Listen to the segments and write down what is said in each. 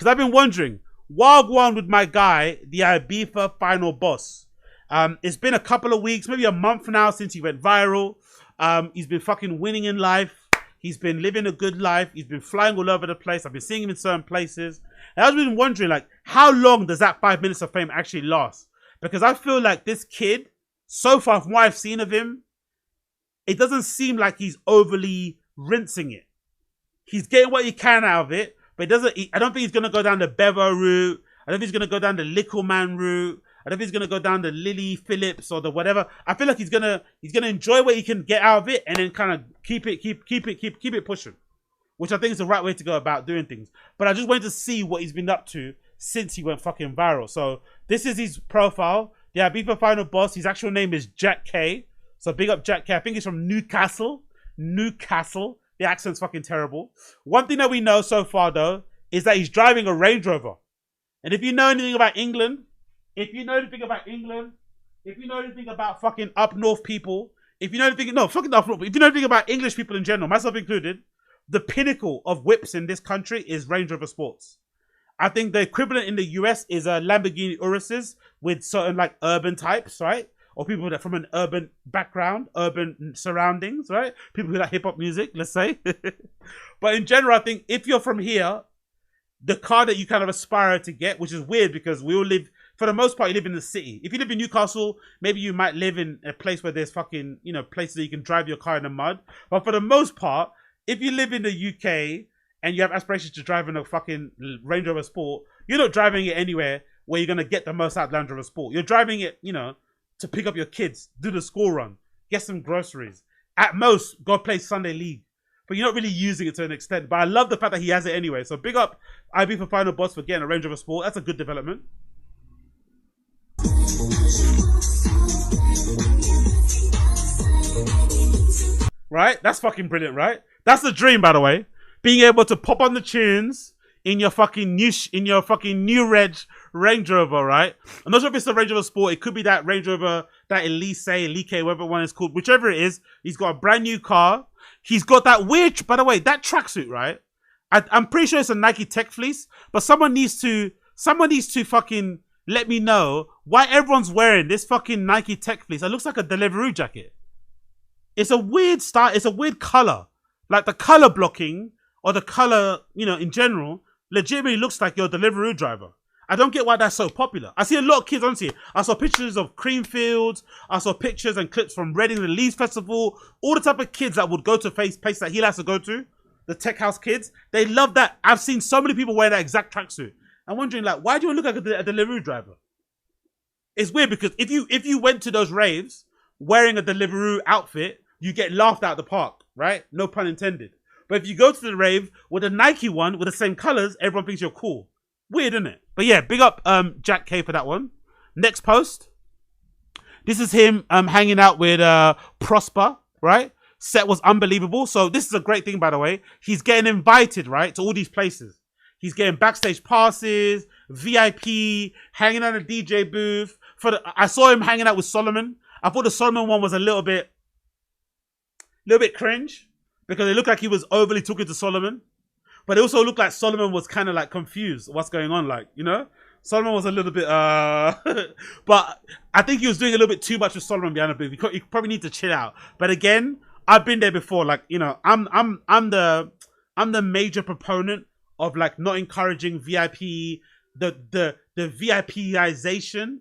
Because I've been wondering, Wagwan with my guy, the Ibiza Final Boss. It's been a couple of weeks, maybe a month now since he went viral. He's been fucking winning in life. He's been living a good life. He's been flying all over the place. I've been seeing him in certain places. And I've been wondering, like, how long does that 5 minutes of fame actually last? Because I feel like this kid, so far from what I've seen of him, it doesn't seem like he's overly rinsing it. He's getting what he can out of it, but I don't think he's going to go down the Bevo route. I don't think he's going to go down the Little Man route. I don't think he's going to go down the Lily Phillips or the whatever. I feel like he's gonna enjoy what he can get out of it and then kind of keep it pushing, which I think is the right way to go about doing things. But I just wanted to see what he's been up to since he went fucking viral. So this is his profile. The Ibiza Final Boss. His actual name is Jack K. So big up Jack K. I think he's from Newcastle. The accent's fucking terrible. One thing that we know so far though is that he's driving a Range Rover. And if you know anything about England, if you know anything about fucking up north people, if you know anything about English people in general, myself included, the pinnacle of whips in this country is Range Rover Sports. I think the equivalent in the US is Lamborghini Uruses with certain like urban types, right? Or people that from an urban background, urban surroundings, right? People who like hip hop music, let's say. But in general, I think if you're from here, the car that you kind of aspire to get, which is weird because we all live, for the most part, you live in the city. If you live in Newcastle, maybe you might live in a place where there's fucking, places that you can drive your car in the mud. But for the most part, if you live in the UK and you have aspirations to drive in a fucking Range Rover Sport, you're not driving it anywhere where you're going to get the most out of Range Rover Sport. You're driving it, to pick up your kids, do the school run, get some groceries. At most, go play Sunday League. But you're not really using it to an extent. But I love the fact that he has it anyway. So big up Ibiza Final Boss for getting a Range Rover Sport. That's a good development. Right? That's fucking brilliant, right? That's the dream, by the way. Being able to pop on the tunes in your fucking new Range Rover, right? I'm not sure if it's the Range Rover Sport. It could be that Range Rover, that Elise, whatever one is called. Whichever it is, he's got a brand new car. He's got that weird, by the way, that tracksuit, right? I'm pretty sure it's a Nike Tech Fleece, but someone needs to fucking let me know why everyone's wearing this fucking Nike Tech Fleece. It looks like a Deliveroo jacket. It's a weird style. It's a weird color. Like the color blocking or the color, in general, legitimately looks like you're a Deliveroo driver. I don't get why that's so popular. I see a lot of kids, honestly. I saw pictures of Creamfields. I saw pictures and clips from Reading, the Leeds Festival. All the type of kids that would go to places that he likes to go to. The tech house kids. They love that. I've seen so many people wear that exact tracksuit. I'm wondering, like, why do you look like a Deliveroo driver? It's weird because if you went to those raves wearing a Deliveroo outfit, you get laughed out of the park, right? No pun intended. But if you go to the rave with a Nike one with the same colors, everyone thinks you're cool. Weird, isn't it? But yeah, big up Jack K for that one. Next post. This is him hanging out with Prosper, right? Set was unbelievable. So this is a great thing, by the way. He's getting invited, right, to all these places. He's getting backstage passes, VIP, hanging out at a DJ booth. I saw him hanging out with Solomon. I thought the Solomon one was a little bit cringe because it looked like he was overly talking to Solomon. But it also looked like Solomon was kind of like confused what's going on, like, Solomon was a little bit, but I think he was doing a little bit too much with Solomon behind the booth. You probably need to chill out. But again, I've been there before. Like, I'm the major proponent of like not encouraging VIP, the VIPization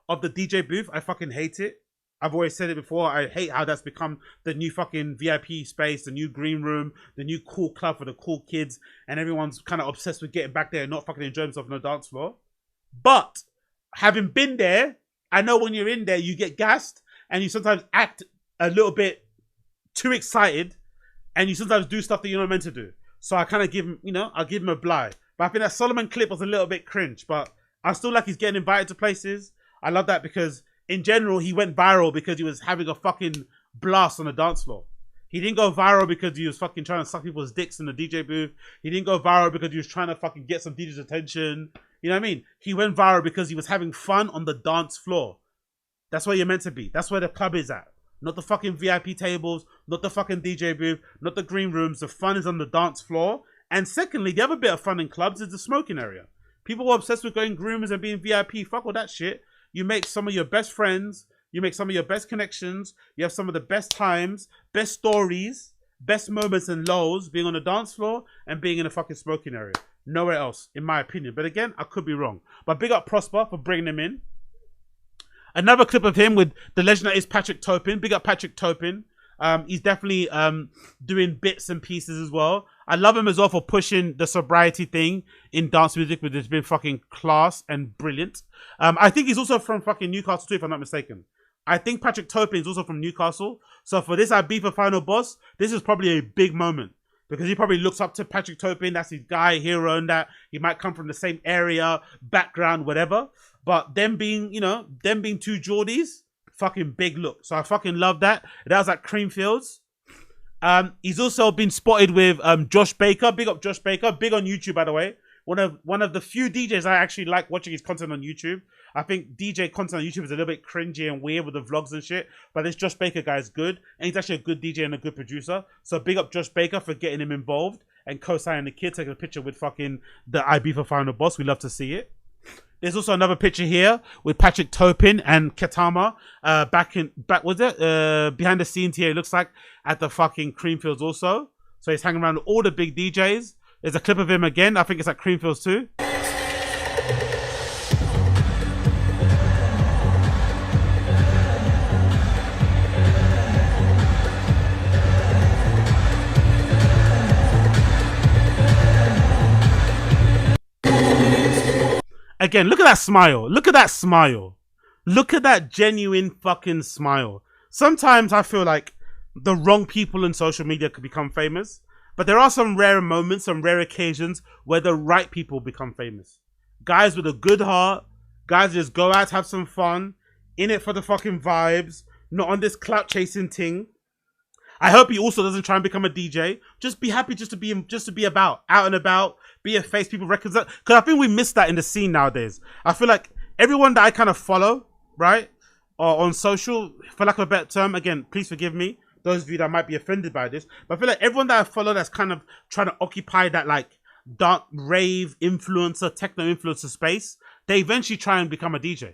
of the DJ booth. I fucking hate it. I've always said it before. I hate how that's become the new fucking VIP space, the new green room, the new cool club for the cool kids, and everyone's kind of obsessed with getting back there and not fucking enjoying themselves on the dance floor. But having been there, I know when you're in there, you get gassed and you sometimes act a little bit too excited and you sometimes do stuff that you're not meant to do. So I kind of give him, I'll give him a bly. But I think that Solomon clip was a little bit cringe, but I still like he's getting invited to places. I love that because in general, he went viral because he was having a fucking blast on the dance floor. He didn't go viral because he was fucking trying to suck people's dicks in the DJ booth. He didn't go viral because he was trying to fucking get some DJ's attention. You know what I mean? He went viral because he was having fun on the dance floor. That's where you're meant to be. That's where the club is at. Not the fucking VIP tables, not the fucking DJ booth, not the green rooms. The fun is on the dance floor. And secondly, the other bit of fun in clubs is the smoking area. People are obsessed with going groomers and being VIP. Fuck all that shit. You make some of your best friends. You make some of your best connections. You have some of the best times, best stories, best moments and lows being on the dance floor and being in a fucking smoking area. Nowhere else, in my opinion. But again, I could be wrong. But big up Prosper for bringing him in. Another clip of him with the legend that is Patrick Topin. Big up Patrick Topin. He's definitely doing bits and pieces as well. I love him as well for pushing the sobriety thing in dance music, which has been fucking class and brilliant. I think he's also from fucking Newcastle too, if I'm not mistaken. I think Patrick Topin is also from Newcastle. So for this Ibiza Final Boss, this is probably a big moment. Because he probably looks up to Patrick Topin. That's his guy, hero, and that. He might come from the same area, background, whatever. But them being, you know, them being two Geordies, fucking big look. So I fucking love that. That was at Creamfields. He's also been spotted with Josh Baker. Big up Josh Baker. Big on YouTube, by the way. One of the few DJs I actually like watching his content on YouTube. I think DJ content on YouTube is a little bit cringy and weird with the vlogs and shit. But this Josh Baker guy is good. And he's actually a good DJ and a good producer. So big up Josh Baker for getting him involved and co-signing the kid, taking a picture with fucking the Ibiza Final Boss. We love to see it. There's also another picture here with Patrick Topin and Ketama behind the scenes here, it looks like, at the fucking Creamfields also. So he's hanging around with all the big DJs. There's a clip of him again. I think it's at Creamfields too. Again, look at that smile. Look at that smile. Look at that genuine fucking smile. Sometimes I feel like the wrong people in social media could become famous. But there are some rare moments, some rare occasions where the right people become famous. Guys with a good heart. Guys just go out, have some fun. In it for the fucking vibes. Not on this clout chasing thing. I hope he also doesn't try and become a DJ. Just be happy just to be about, out and about, be a face people recognize. Because I think we miss that in the scene nowadays. I feel like everyone that I kind of follow, right, or on social, for lack of a better term, again, please forgive me, those of you that might be offended by this, but I feel like everyone that I follow that's kind of trying to occupy that like dark rave influencer, techno influencer space, they eventually try and become a DJ.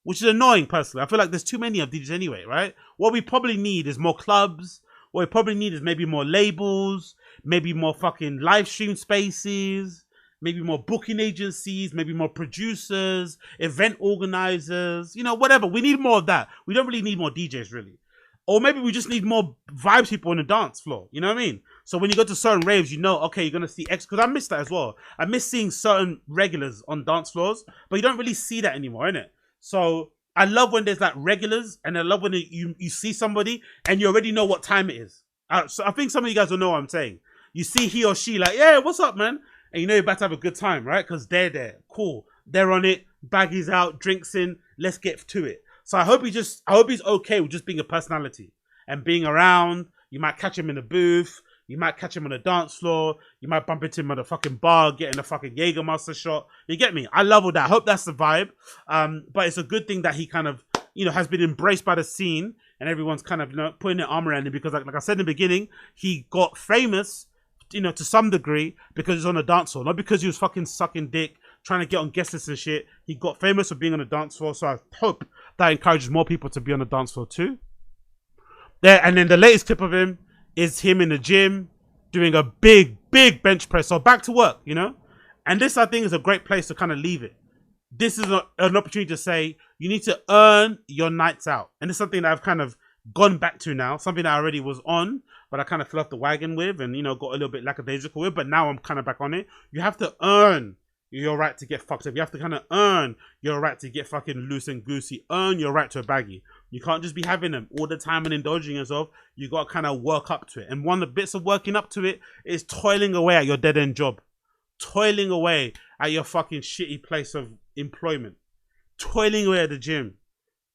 Which is annoying personally. I feel like there's too many of DJs anyway, right? What we probably need is more clubs. What we probably need is maybe more labels, maybe more fucking live stream spaces, maybe more booking agencies, maybe more producers, event organizers, you know, whatever. We need more of that. We don't really need more DJs, really. Or maybe we just need more vibes people on the dance floor. You know what I mean? So when you go to certain raves, you know, okay, you're going to see X. Because I miss that as well. I miss seeing certain regulars on dance floors. But you don't really see that anymore, innit? So I love when there's like regulars, and I love when you see somebody and you already know what time it is. So I think some of you guys will know what I'm saying. You see he or she like, yeah, what's up, man? And you know you're about to have a good time, right? Because they're there. Cool. They're on it. Baggies out. Drinks in. Let's get to it. So I hope he's okay with just being a personality and being around. You might catch him in the booth. You might catch him on the dance floor. You might bump into him at a fucking bar, getting a fucking Jägermeister shot. You get me? I love all that. I hope that's the vibe. But it's a good thing that he kind of, you know, has been embraced by the scene and everyone's kind of, you know, putting their arm around him because, like I said in the beginning, he got famous, you know, to some degree because he's on a dance floor, not because he was fucking sucking dick, trying to get on guest lists and shit. He got famous for being on a dance floor, so I hope that encourages more people to be on the dance floor too. There, and then the latest clip of him is him in the gym doing a big bench press. So back to work, you know? And this, I think, is a great place to kind of leave it. This is an opportunity to say you need to earn your nights out. And it's something that I've kind of gone back to now. Something that I already was on, but I kind of fell off the wagon with and, you know, got a little bit lackadaisical with. But now I'm kind of back on it. You have to earn your right to get fucked up. You have to kind of earn your right to get fucking loose and goosey. Earn your right to a baggie. You can't just be having them all the time and indulging yourself. You got to kind of work up to it. And one of the bits of working up to it is toiling away at your dead-end job. Toiling away at your fucking shitty place of employment. Toiling away at the gym.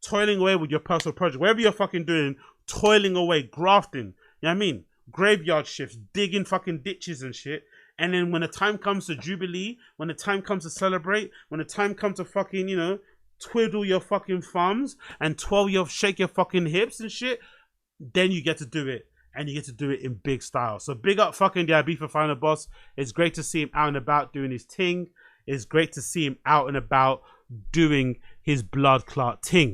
Toiling away with your personal project. Whatever you're fucking doing, toiling away, grafting. You know what I mean? Graveyard shifts, digging fucking ditches and shit. And then when the time comes to Jubilee, when the time comes to celebrate, when the time comes to fucking, you know, twiddle your fucking thumbs and shake your fucking hips and shit, then you get to do it. and you get to do it in big style. So big up fucking the Ibiza Final Boss. It's great to see him out and about doing his ting. It's great to see him out and about doing his blood clot ting.